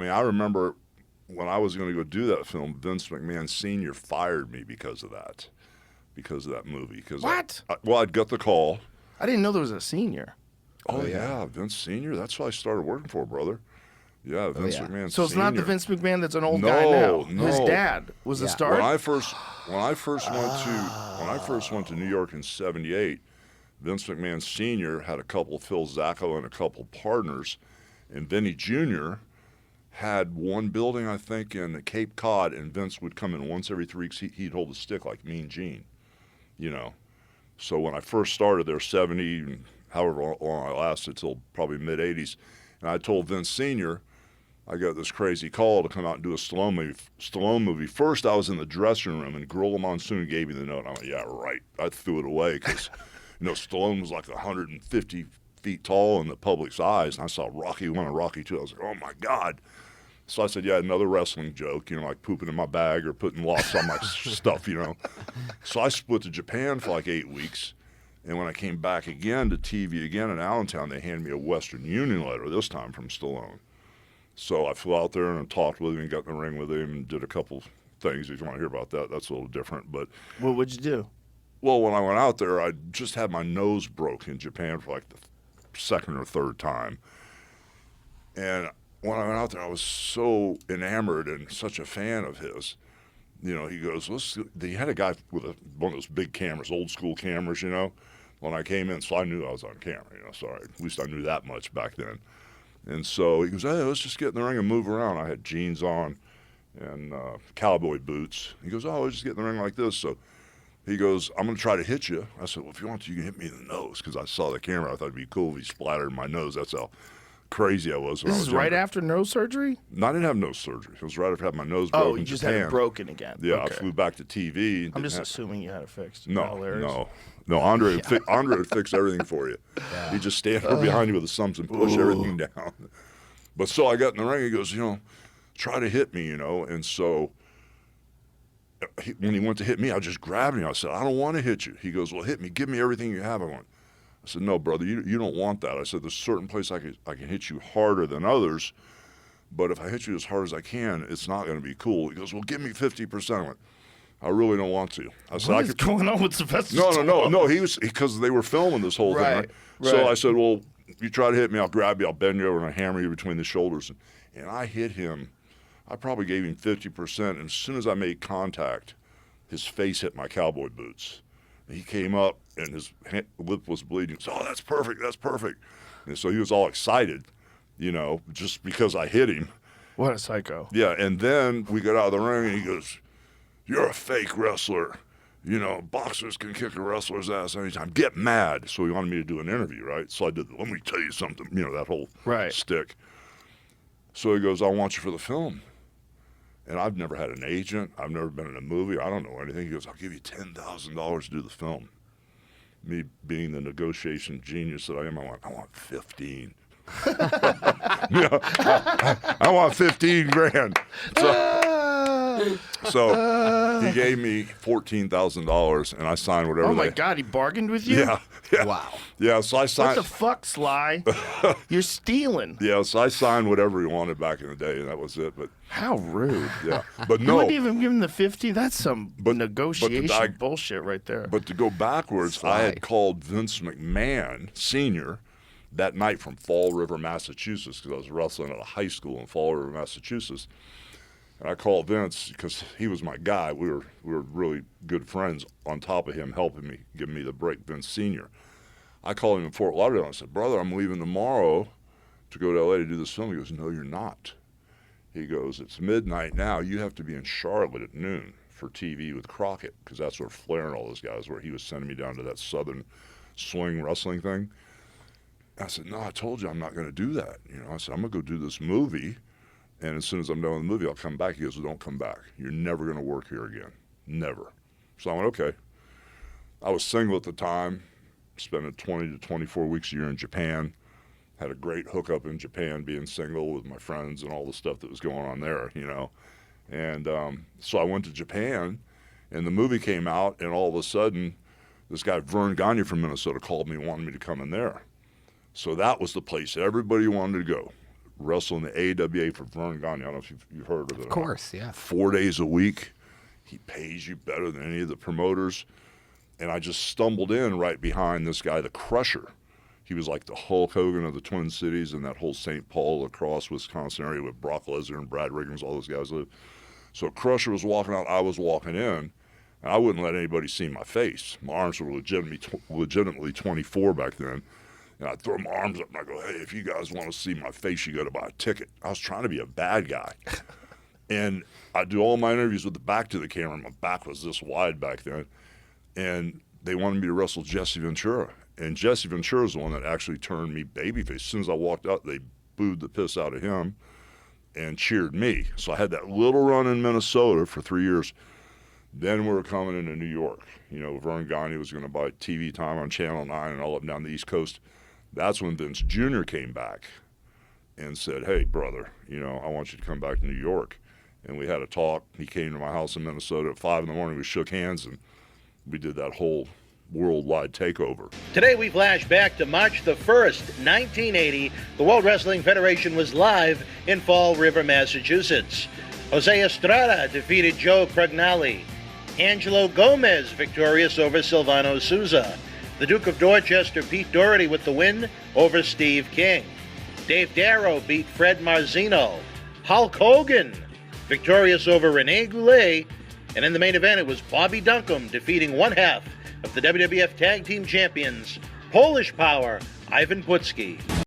mean, I remember when I was going to go do that film, Vince McMahon Sr. fired me because of that movie. What? I'd got the call. I didn't know there was a senior. Oh, yeah, Vince Sr. That's what I started working for, brother. Yeah, Vince McMahon. So it's Senior. not the Vince McMahon that's an old guy now. No. His dad was the star. When I first went to New York in '78, Vince McMahon Sr. had a couple, Phil Zacco and a couple partners, and Vinny Jr. had one building, I think, in Cape Cod, and Vince would come in once every 3 weeks. He'd hold a stick like Mean Gene, you know. So when I first started there, 70, and however long I lasted till probably mid-'80s, and I told Vince Sr., I got this crazy call to come out and do a Stallone movie. First, I was in the dressing room, and Gorilla Monsoon gave me the note. I went, yeah, right. I threw it away because, Stallone was like 150 feet tall in the public's eyes, and I saw Rocky 1 and Rocky 2. I was like, oh, my God. So I said, yeah, another wrestling joke, like pooping in my bag or putting lots on my stuff, So I split to Japan for like 8 weeks. And when I came back again to TV again in Allentown, they handed me a Western Union letter, this time from Stallone. So I flew out there and talked with him and got in the ring with him and did a couple things. If you want to hear about that, that's a little different. But what would you do? Well, when I went out there, I just had my nose broke in Japan for like the second or third time. And when I went out there, I was so enamored and such a fan of his. He goes, he had a guy with one of those big cameras, old school cameras, when I came in. So I knew I was on camera, so at least I knew that much back then. And so he goes, hey, let's just get in the ring and move around. I had jeans on and cowboy boots. He goes, oh, let's just get in the ring like this. So he goes, I'm going to try to hit you. I said, well, if you want to, you can hit me in the nose, because I saw the camera. I thought it'd be cool if he splattered in my nose. That's how crazy I was when I was This is right younger. after nose surgery? No, I didn't have nose surgery. It was right after I had my nose broken. Oh, you just had it broken again. Yeah, okay. I flew back to TV. I'm just assuming you had it fixed. No. Andre would fix everything for you. Yeah. He'd just stand behind you with the thumbs and push everything down. But so I got in the ring. He goes, try to hit me, And so when he went to hit me, I just grabbed him. I said, I don't want to hit you. He goes, well, hit me. Give me everything you have. I said, no, brother, you don't want that. I said, there's a certain place I can hit you harder than others, but if I hit you as hard as I can, it's not going to be cool. He goes, well, give me 50%. I went, I really don't want to. I said, what is going on with Sylvester Stallone? No. He was, because they were filming this whole thing. Right? So I said, well, you try to hit me, I'll grab you, I'll bend you over, and I'll hammer you between the shoulders. And I hit him. I probably gave him 50%. And as soon as I made contact, his face hit my cowboy boots. And he came up, and his lip was bleeding. He said, oh, that's perfect, that's perfect. And so he was all excited, just because I hit him. What a psycho. Yeah, and then we got out of the ring, and he goes, you're a fake wrestler. Boxers can kick a wrestler's ass anytime. Get mad. So he wanted me to do an interview, right? So I did, let me tell you something, that whole stick. So he goes, I want you for the film. And I've never had an agent. I've never been in a movie. I don't know anything. He goes, I'll give you $10,000 to do the film. Me being the negotiation genius that I am, I want 15. I want 15 grand. So he gave me $14,000, and I signed whatever. Oh my God, he bargained with you? Yeah. Wow. Yeah, so I signed. What the fuck, Sly? You're stealing. Yeah, so I signed whatever he wanted back in the day, and that was it. But how rude. Yeah, but You no. wouldn't even give him the 50? That's some negotiation bullshit right there. But to go backwards, I had called Vince McMahon Sr. that night from Fall River, Massachusetts, because I was wrestling at a high school in Fall River, Massachusetts. And I called Vince because he was my guy. We were really good friends on top of him helping me, giving me the break, Vince Sr. I called him in Fort Lauderdale and I said, brother, I'm leaving tomorrow to go to L.A. to do this film. He goes, no, you're not. He goes, it's midnight now. You have to be in Charlotte at noon for TV with Crockett, because that's where Flair and all those guys were. He was sending me down to that Southern swing wrestling thing. I said, no, I told you I'm not going to do that. I said, I'm going to go do this movie. And as soon as I'm done with the movie, I'll come back. He goes, well, don't come back. You're never going to work here again. Never. So I went, okay. I was single at the time, spending 20 to 24 weeks a year in Japan. Had a great hookup in Japan being single with my friends and all the stuff that was going on there, And so I went to Japan, and the movie came out, and all of a sudden, this guy, Vern Gagne from Minnesota, called me and wanted me to come in there. So that was the place everybody wanted to go. wrestling the AWA for Vern Gagne. I don't know if you've heard of it. Of course, yeah. 4 days a week. He pays you better than any of the promoters. And I just stumbled in right behind this guy, the Crusher. He was like the Hulk Hogan of the Twin Cities and that whole St. Paul, La Crosse, Wisconsin area with Brock Lesnar and Brad Riggins, all those guys live. So Crusher was walking out, I was walking in, and I wouldn't let anybody see my face. My arms were legitimately 24 back then. And I'd throw my arms up and I'd go, hey, if you guys want to see my face, you got to buy a ticket. I was trying to be a bad guy. And I'd do all my interviews with the back to the camera. My back was this wide back then. And they wanted me to wrestle Jesse Ventura. And Jesse Ventura is the one that actually turned me babyface. As soon as I walked out, they booed the piss out of him and cheered me. So I had that little run in Minnesota for 3 years. Then we were coming into New York. You know, Vern Gagne was going to buy TV time on Channel 9 and all up and down the East Coast. That's when Vince Jr. came back and said, hey, brother, you know, I want you to come back to New York. And we had a talk. He came to my house in Minnesota at 5 in the morning. We shook hands, and we did that whole worldwide takeover. Today we flash back to March the 1st, 1980. The World Wrestling Federation was live in Fall River, Massachusetts. Jose Estrada defeated Joe Cragnale. Angelo Gomez victorious over Silvano Souza. The Duke of Dorchester, Pete Doherty, with the win over Steve King. Dave Darrow beat Fred Marzino. Hulk Hogan victorious over Rene Goulet. And in the main event, it was Bobby Duncombe defeating one half of the WWF Tag Team Champions, Polish Power, Ivan Putski.